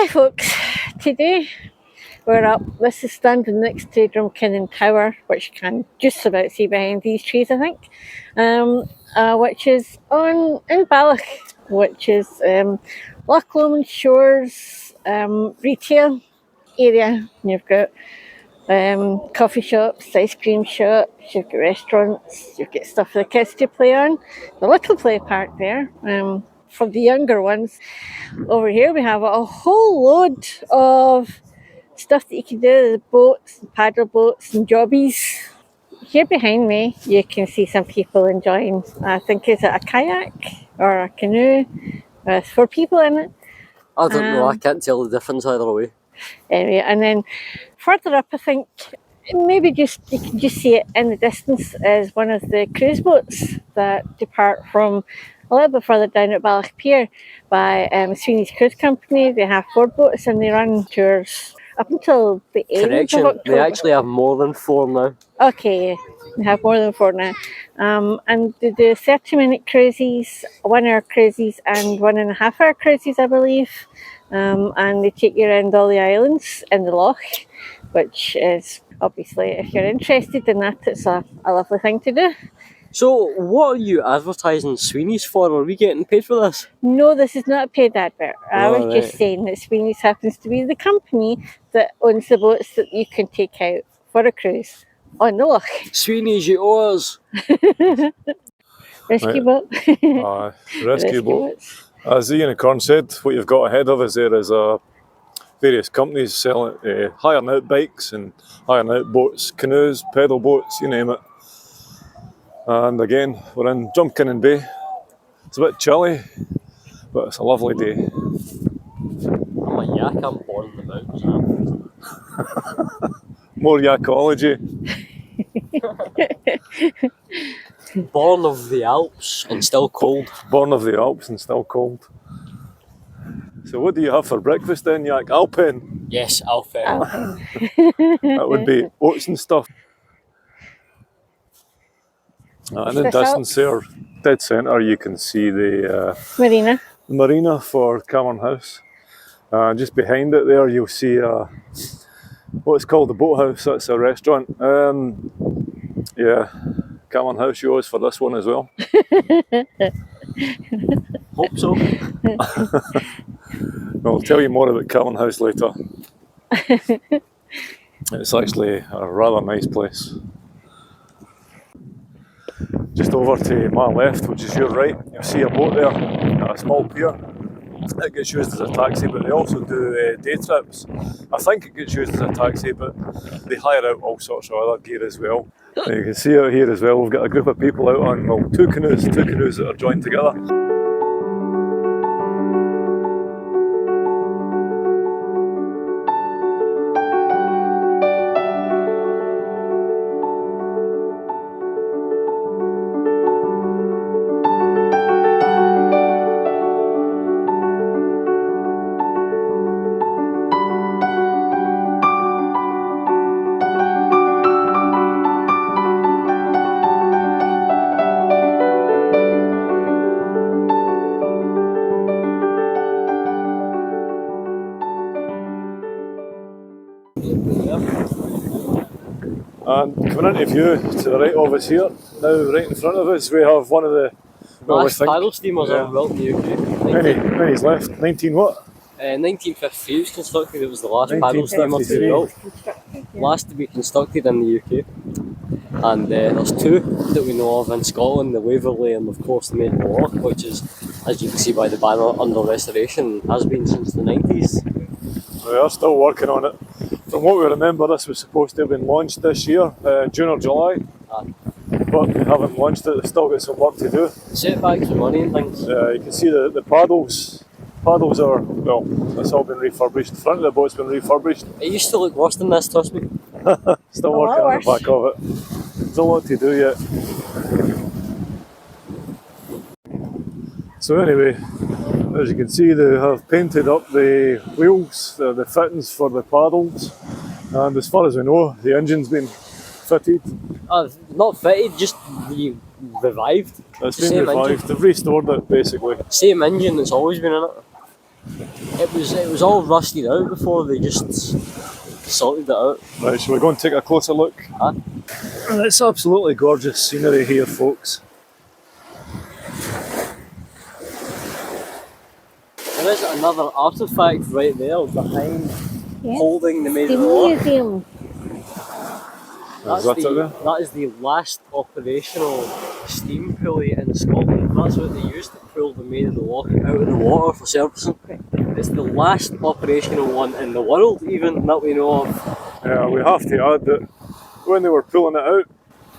Hi folks, today we're up. This is standing next to Drumkinnon Tower, which you can just about see behind these trees, I think, which is in Balloch, which is Loch Lomond Shores retail area. You've got coffee shops, ice cream shops, you've got restaurants, you've got stuff for the kids to play on. The little play park there for the younger ones. Over here we have a whole load of stuff that you can do, the boats, and paddle boats and jobbies. Here behind me you can see some people enjoying, I think, is it a kayak or a canoe with 4 people in it? I don't know, I can't tell the difference either way. Anyway, and then further up, I think maybe you can just see it in the distance, is one of the cruise boats that depart from a little bit further down at Balloch Pier by Sweeney's Cruise Company. They have 4 boats and they run tours up until the 8th Correction, of October. they actually have more than 4 now. Okay, they have more than 4 now. And they do 30-minute cruises, 1-hour cruises and 1.5-hour cruises, I believe. And they take you around all the islands in the loch, which is obviously, if you're interested in that, it's a lovely thing to do. So, what are you advertising Sweeney's for? Are we getting paid for this? No, this is not a paid advert. I was Right. just saying that Sweeney's happens to be the company that owns the boats that you can take out for a cruise on the loch. Sweeney's, you owe us. Rescue Right. boat. Rescue boat. boats. As the unicorn said, what you've got ahead of us there is various companies selling, hiring out bikes and hiring out boats, canoes, pedal boats, you name it. And again, we're in Drumkinnon Bay. It's a bit chilly, but it's a lovely day. I'm a yak, I'm born in the mountains. More yakology. Born of the Alps and still cold. Born of the Alps and still cold. So what do you have for breakfast then, Yak? Alpine? Yes, Alpha. That would be oats and stuff. And in the distance there, dead centre, you can see the marina for Cameron House. Just behind it there, you'll see what's called the Boathouse. That's a restaurant. Yeah, Cameron House yours for this one as well. Hope so. I'll tell you more about Cameron House later. It's actually a rather nice place. Just over to my left, which is your right, you'll see a boat there, a small pier. It gets used as a taxi, but they also do day trips. I think it gets used as a taxi, but they hire out all sorts of other gear as well. And you can see out here as well, we've got a group of people out on, well, two canoes that are joined together. And coming into view to the right of us here, now right in front of us, we have one of the last paddle steamers ever built in the UK. Many's left? 19 what? 1953 was constructed, it was the last paddle steamer to be built. Last to be constructed in the UK. And there's 2 that we know of in Scotland, the Waverley and of course the Maiden Loch, which is, as you can see by the banner, under restoration, has been since the 90s. We are still working on it. From what we remember, this was supposed to have been launched this year, June or July, but we haven't launched it. They've still got some work to do. Setbacks and money and things. You can see the paddles. Paddles are, well, it's all been refurbished. The front of the boat's been refurbished. It used to look worse than this, trust me. Still working on the back of it. There's a lot to do yet. So anyway, as you can see, they have painted up the wheels, the fittings for the paddles, and as far as we know, the engine's been fitted. Not fitted, just revived. It's been revived, they've restored it basically. Same engine that's always been in it. It was all rusted out before they just sorted it out. Right, shall we go and take a closer look? Huh? And it's absolutely gorgeous scenery here, folks. There is another artefact right there behind, Yes. holding the main The lock. museum. Is that it there? That is the last operational steam pulley in Scotland. That's what they used to pull the main of the lock out of the water for servicing. It's the last operational one in the world, even that we know of. Yeah, we have to add that when they were pulling it out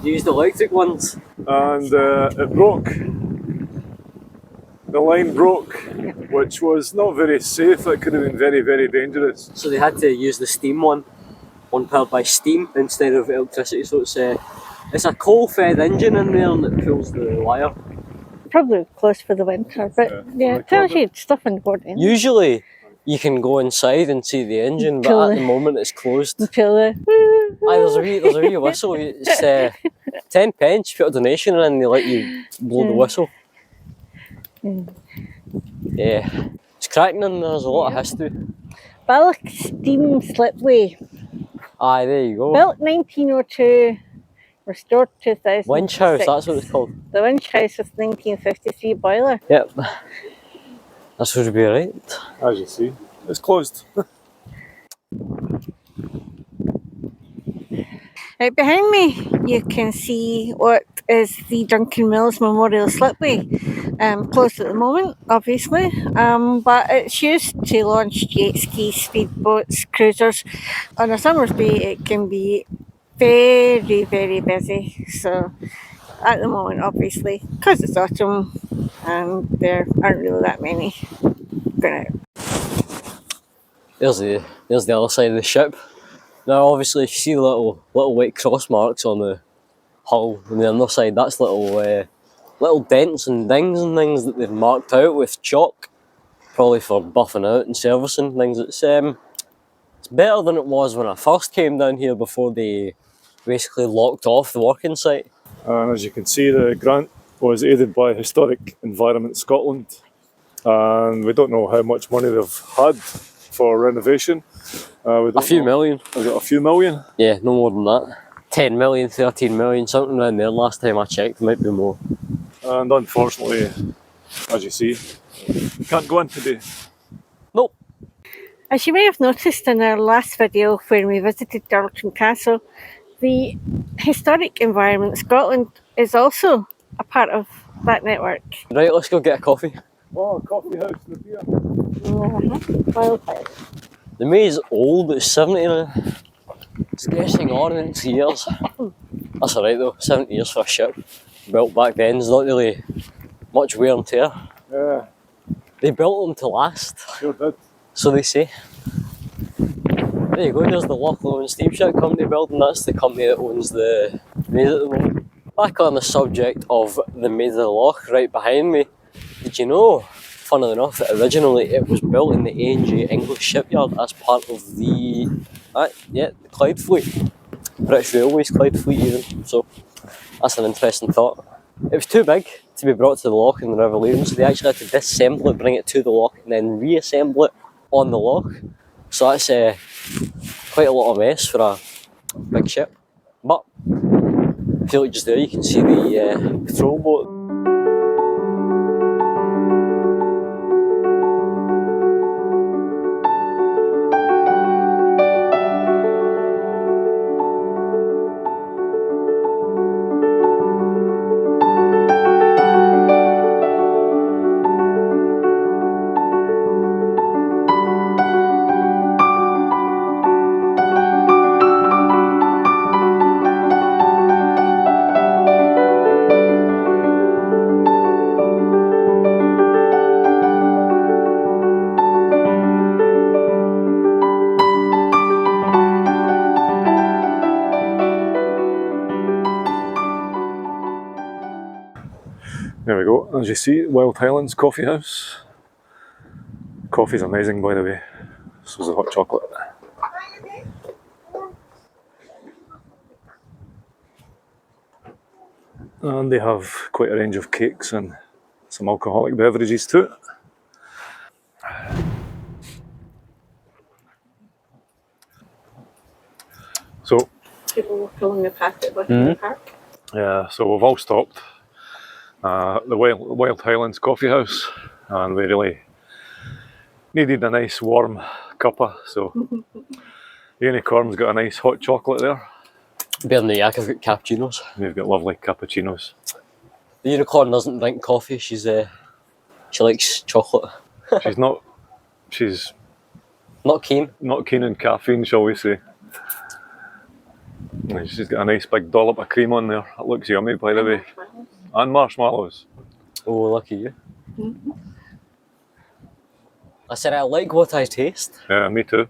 They used electric ones. and it broke, the line broke, which was not very safe. It could have been very, very dangerous. So they had to use the steam one powered by steam instead of electricity. So it's a coal-fed engine in there and it pulls the wire. Probably close for the winter, but yeah, it tells you stuff in board. Usually you can go inside and see the engine, but at the moment it's closed. Until the Aye, there's a wee whistle. It's 10 pence. You put a donation in and they let you blow the whistle. Yeah, it's cracking and there's a lot of history. Balloch Steam Slipway. Aye, there you go. Built 1902, restored 2000. Winch house, that's what it's called. The winch house was 1953 boiler. Yep. That should be right. As you see, it's closed. Right behind me, you can see what is the Drunken Mills Memorial Slipway. Closed at the moment, obviously, but it's used to launch jet skis, speedboats, cruisers. On a summer's day, it can be very, very busy. So, at the moment, obviously, because it's autumn, there aren't really that many going out. There's the other side of the ship. Now, obviously, if you see the little white cross marks on the hull on the underside, that's little dents and dings and things that they've marked out with chalk, probably for buffing out and servicing things. It's better than it was when I first came down here before they basically locked off the working site. And as you can see, the grant was aided by Historic Environment Scotland, and we don't know how much money they've had for renovation. A few million. Was it a few million? Yeah, no more than that. 10 million, 13 million, something around there. Last time I checked, might be more. And unfortunately, as you see, can't go in today. Nope. As you may have noticed in our last video when we visited Darlington Castle, the Historic Environment Scotland is also a part of that network. Right, let's go get a coffee. Oh, coffee house, the beer. Wildfire. The maze old, it's 70 now. It's getting on in its years. That's alright though, 70 years for a ship. Built back then, there's not really much wear and tear. Yeah, They built them to last, sure did. so they say. There you go, there's the Loch Lomond Steamship Company building. That's the company that owns the maze at the moment. Back on the subject of the maze of the Loch, right behind me, did you know, funnily enough, that originally it was built in the A&J English shipyard as part of the Clyde fleet. British Railways Clyde fleet even, so that's an interesting thought. It was too big to be brought to the loch in the River Leon, so they actually had to disassemble it, bring it to the loch and then reassemble it on the loch. So that's quite a lot of mess for a big ship. But if you look just there, you can see the patrol boat. There we go, as you see, Wild Highlands Coffee House. Coffee's amazing, by the way. So is the hot chocolate. And they have quite a range of cakes and some alcoholic beverages too. So, People walk along the path at the bottom of the park. yeah, so we've all stopped at the Wild Highlands Coffee House, and we really needed a nice warm cuppa. So, Unicorn's got a nice hot chocolate there. Bear in the yak, I've got cappuccinos. We've got lovely cappuccinos. The Unicorn doesn't drink coffee, she likes chocolate. She's Not keen. not keen on caffeine, shall we say. And she's got a nice big dollop of cream on there. It looks yummy, by the way. And marshmallows. Oh, lucky you. I said I like what I taste. Yeah, me too.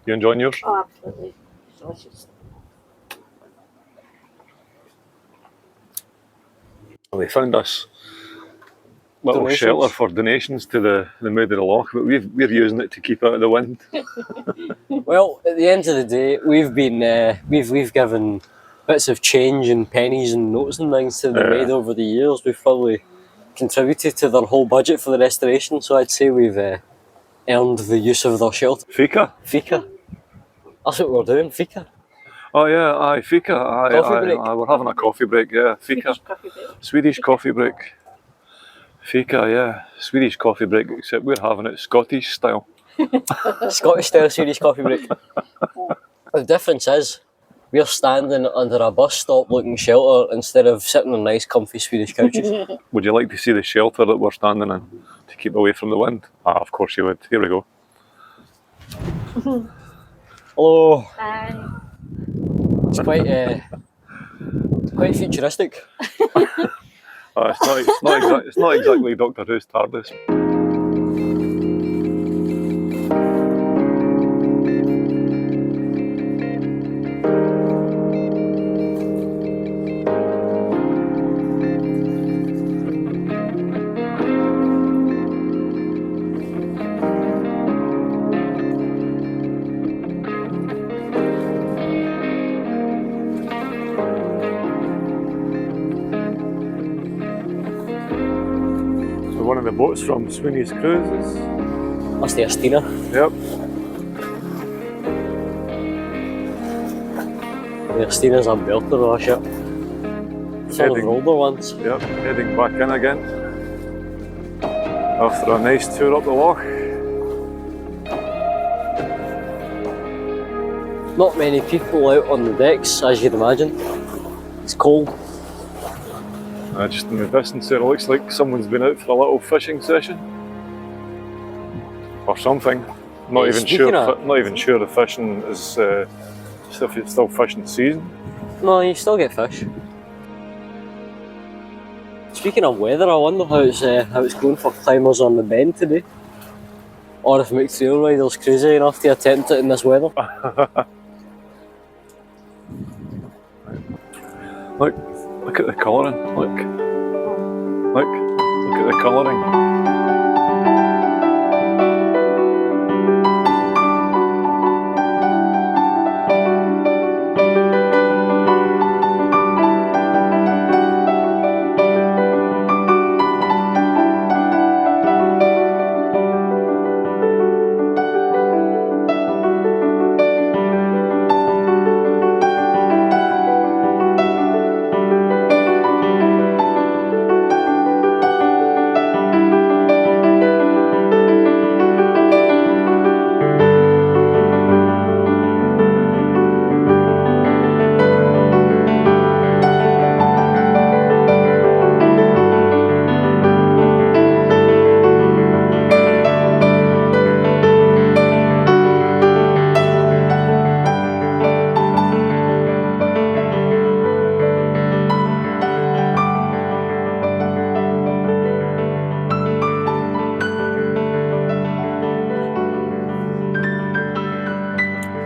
You enjoying yours? Oh, absolutely. Delicious. They found us little Donations. shelter for donations to the mid of the loch, but we're using it to keep out of the wind. Well, at the end of the day, we've been we've given bits of change and pennies and notes and things to the maid over the years. We've probably contributed to their whole budget for the restoration, so I'd say we've earned the use of their shelter. Fika? Fika. That's what we're doing, fika. Oh yeah, aye, fika. Coffee break. Aye, we're having a coffee break, yeah. Fika. Swedish coffee break. Fika, yeah. Swedish coffee break, except we're having it Scottish style. Scottish style Swedish coffee break. The difference is, we're standing under a bus stop looking shelter instead of sitting on nice comfy Swedish couches. Would you like to see the shelter that we're standing in to keep away from the wind? Ah, of course you would. Here we go. Hello. Hi. It's quite futuristic. It's not exactly Doctor Who's TARDIS. One of the boats from Sweeney's Cruises. That's the Astina. Yep. The Astina's a belter of a ship. Some of the older ones. Yep, heading back in again. After a nice tour up the loch. Not many people out on the decks, as you'd imagine. It's cold. Just in the distance there, it looks like someone's been out for a little fishing session. Or something. Not even sure the fishing is still fishing season. No, you still get fish. Speaking of weather, I wonder how it's going for climbers on the bend today. Or if McTrail Rider's crazy enough to attempt it in this weather. Look at the colouring, look at the colouring.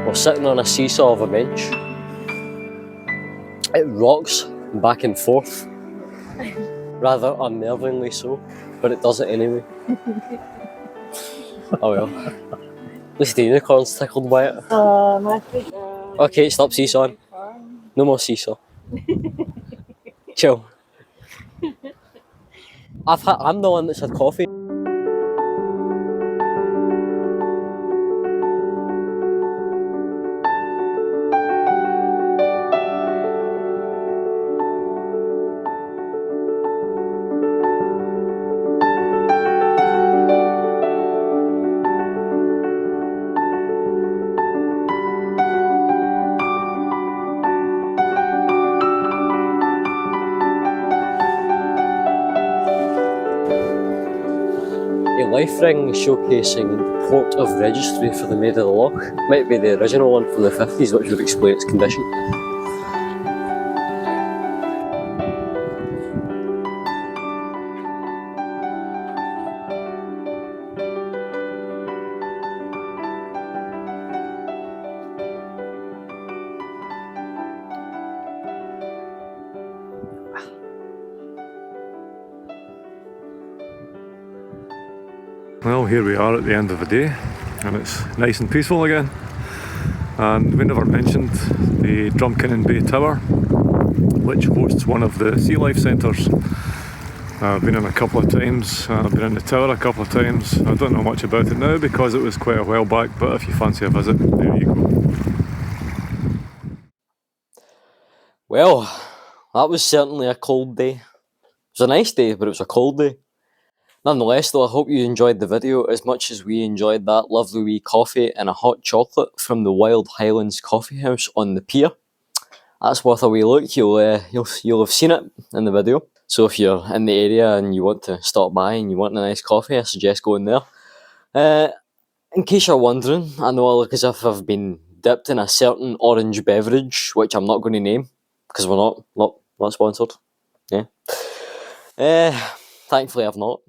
We're sitting on a seesaw of a bench. It rocks back and forth, rather unnervingly so, but it does it anyway. Oh well. At least the unicorn's tickled by it. Okay, stop seesawing. No more seesaw. Chill. I'm the one that's had coffee. life ring showcasing the port of registry for the Maid of the Loch. Might be the original one from the 50s, which would explain its condition. Well, here we are at the end of the day, and it's nice and peaceful again. And we never mentioned the Drumkinnon Bay Tower, which hosts one of the sea life centres. I've been in a couple of times, I've been in the tower a couple of times. I don't know much about it now because it was quite a while back, but if you fancy a visit, there you go. Well, that was certainly a cold day. It was a nice day, but it was a cold day. Nonetheless, though, I hope you enjoyed the video as much as we enjoyed that lovely wee coffee and a hot chocolate from the Wild Highlands Coffee House on the pier. That's worth a wee look. You'll have seen it in the video. So if you're in the area and you want to stop by and you want a nice coffee, I suggest going there. In case you're wondering, I know I look as if I've been dipped in a certain orange beverage, which I'm not going to name because we're not sponsored. Yeah. Thankfully, I've not.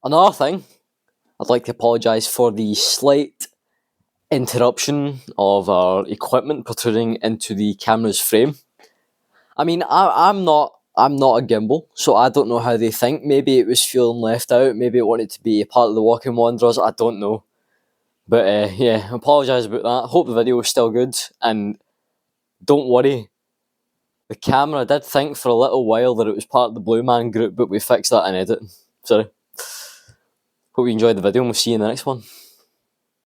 Another thing, I'd like to apologise for the slight interruption of our equipment protruding into the camera's frame. I mean, I'm not a gimbal, so I don't know how they think. Maybe it was feeling left out. Maybe it wanted to be a part of the Walking Wanderers. I don't know. But yeah, I apologise about that. Hope the video was still good. And don't worry, the camera did think for a little while that it was part of the Blue Man group, but we fixed that in editing. Sorry. Hope you enjoyed the video and we'll see you in the next one.